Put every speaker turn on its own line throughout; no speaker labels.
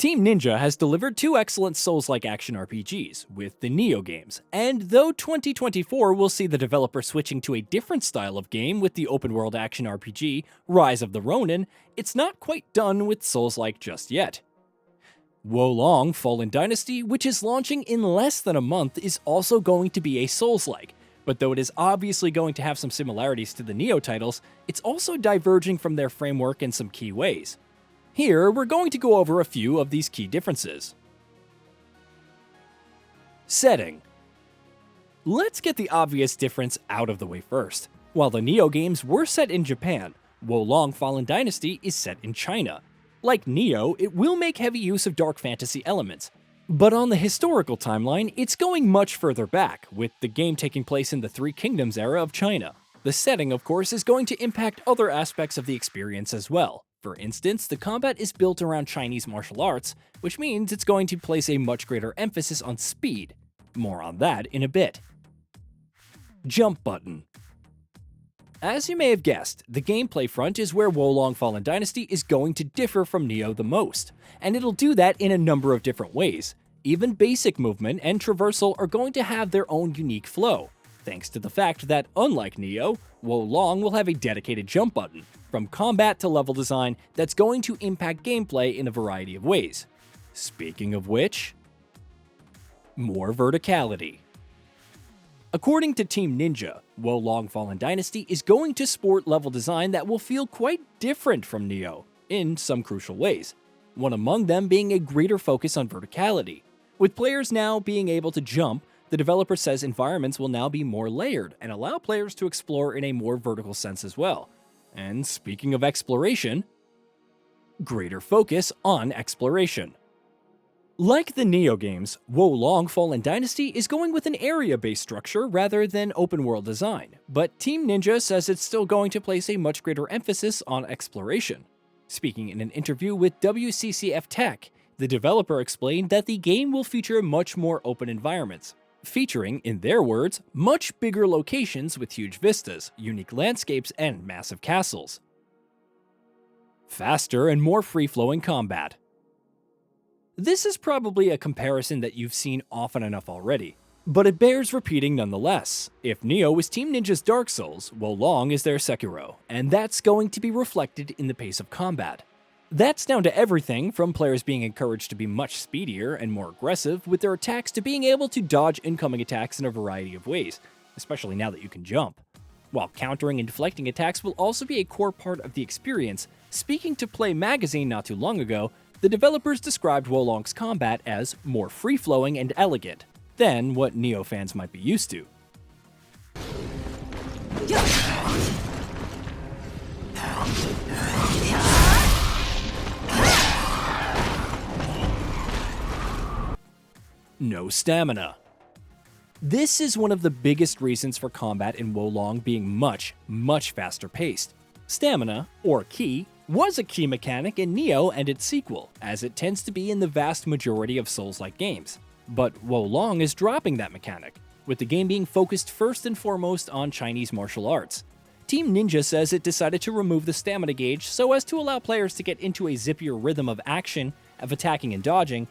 Team Ninja has delivered two excellent Souls-like action RPGs with the Nioh games, and though 2024 will see the developer switching to a different style of game with the open-world action RPG Rise of the Ronin, it's not quite done with Souls-like just yet. Wolong Fallen Dynasty, which is launching in less than a month, is also going to be a Souls-like, but though it is obviously going to have some similarities to the Nioh titles, it's also diverging from their framework in some key ways. Here, we're going to go over a few of these key differences. Setting. Let's get the obvious difference out of the way first. While the Nioh games were set in Japan, Wolong Fallen Dynasty is set in China. Like Nioh, it will make heavy use of dark fantasy elements. But on the historical timeline, it's going much further back, with the game taking place in the Three Kingdoms era of China. The setting, of course, is going to impact other aspects of the experience as well. For instance, the combat is built around Chinese martial arts, which means it's going to place a much greater emphasis on speed. More on that in a bit. Jump button. As you may have guessed, the gameplay front is where Wolong Fallen Dynasty is going to differ from Nioh the most, and it'll do that in a number of different ways. Even basic movement and traversal are going to have their own unique flow, thanks to the fact that, unlike Nioh, Wolong will have a dedicated jump button, from combat to level design, that's going to impact gameplay in a variety of ways. Speaking of which, more verticality. According to Team Ninja, Wolong Fallen Dynasty is going to sport level design that will feel quite different from Nioh, in some crucial ways, one among them being a greater focus on verticality. With players now being able to jump, the developer says environments will now be more layered and allow players to explore in a more vertical sense as well. And speaking of exploration, greater focus on exploration. Like the Nioh games, Wolong Fallen Dynasty is going with an area-based structure rather than open-world design, but Team Ninja says it's still going to place a much greater emphasis on exploration. Speaking in an interview with WCCF Tech, the developer explained that the game will feature much more open environments, featuring, in their words, much bigger locations with huge vistas, unique landscapes, and massive castles. Faster and more free-flowing combat. This is probably a comparison that you've seen often enough already, but it bears repeating nonetheless. If Nioh is Team Ninja's Dark Souls, Wolong is their Sekiro, and that's going to be reflected in the pace of combat. That's down to everything from players being encouraged to be much speedier and more aggressive with their attacks to being able to dodge incoming attacks in a variety of ways, especially now that you can jump. While countering and deflecting attacks will also be a core part of the experience, speaking to Play Magazine not too long ago, the developers described Wolong's combat as more free-flowing and elegant than what Nioh fans might be used to. No stamina. This is one of the biggest reasons for combat in Wolong being much faster paced. Stamina, or ki, was a key mechanic in Nioh and its sequel, as it tends to be in the vast majority of Souls-like games. But Wolong is dropping that mechanic, with the game being focused first and foremost on Chinese martial arts. Team Ninja says it decided to remove the stamina gauge so as to allow players to get into a zippier rhythm of action, of attacking and dodging,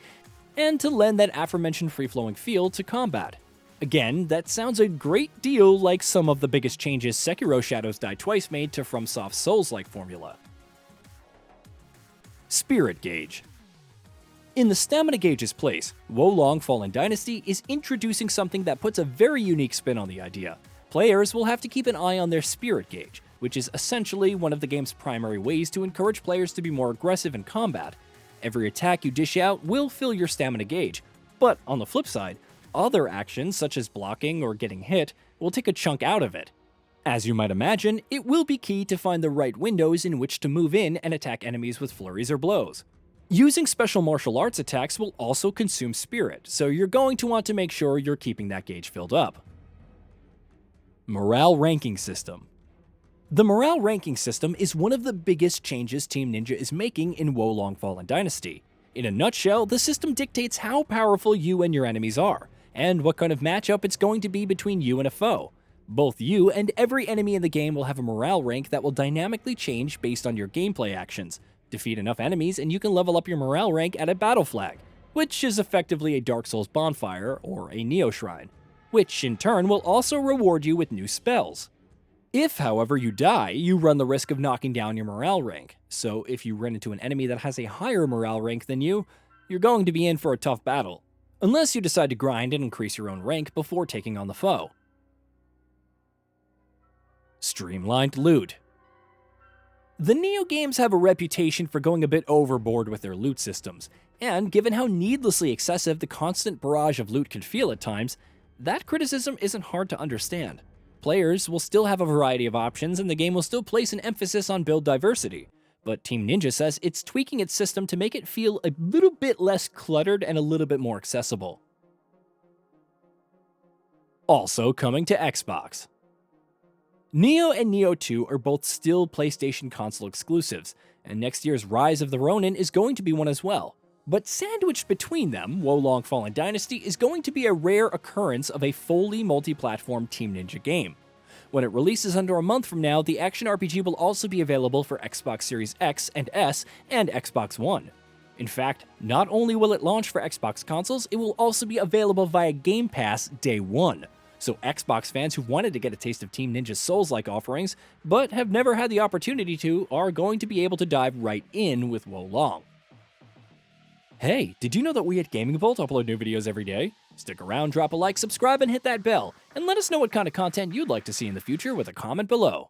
and to lend that aforementioned free-flowing feel to combat. Again, that sounds a great deal like some of the biggest changes Sekiro Shadows Die Twice made to FromSoft's Souls-like formula. Spirit Gauge. In the stamina gauge's place, Wolong Fallen Dynasty is introducing something that puts a very unique spin on the idea. Players will have to keep an eye on their spirit gauge, which is essentially one of the game's primary ways to encourage players to be more aggressive in combat. Every attack you dish out will fill your stamina gauge, but on the flip side, other actions such as blocking or getting hit will take a chunk out of it. As you might imagine, it will be key to find the right windows in which to move in and attack enemies with flurries or blows. Using special martial arts attacks will also consume spirit, so you're going to want to make sure you're keeping that gauge filled up. Morale ranking system. The morale ranking system is one of the biggest changes Team Ninja is making in Wolong Fallen Dynasty. In a nutshell, the system dictates how powerful you and your enemies are, and what kind of matchup it's going to be between you and a foe. Both you and every enemy in the game will have a morale rank that will dynamically change based on your gameplay actions, Defeat enough enemies and you can level up your morale rank at a battle flag, which is effectively a Dark Souls bonfire or a Nioh shrine, which in turn will also reward you with new spells. If, however, you die, you run the risk of knocking down your morale rank, so if you run into an enemy that has a higher morale rank than you, you're going to be in for a tough battle, unless you decide to grind and increase your own rank before taking on the foe. Streamlined loot. The Nioh games have a reputation for going a bit overboard with their loot systems, and given how needlessly excessive the constant barrage of loot can feel at times, that criticism isn't hard to understand. Players will still have a variety of options and the game will still place an emphasis on build diversity, but Team Ninja says it's tweaking its system to make it feel a little bit less cluttered and a little bit more accessible. Also coming to Xbox. Nioh and Nioh 2 are both still PlayStation console exclusives, and next year's Rise of the Ronin is going to be one as well. But sandwiched between them, Wo Long Fallen Dynasty is going to be a rare occurrence of a fully multi-platform Team Ninja game. When it releases under a month from now, the action RPG will also be available for Xbox Series X and S and Xbox One. In fact, not only will it launch for Xbox consoles, it will also be available via Game Pass day one. So Xbox fans who wanted to get a taste of Team Ninja's Souls-like offerings, but have never had the opportunity to, are going to be able to dive right in with Wo Long. Hey, did you know that we at GamingBolt upload new videos every day? Stick around, drop a like, subscribe, and hit that bell, and let us know what kind of content you'd like to see in the future with a comment below.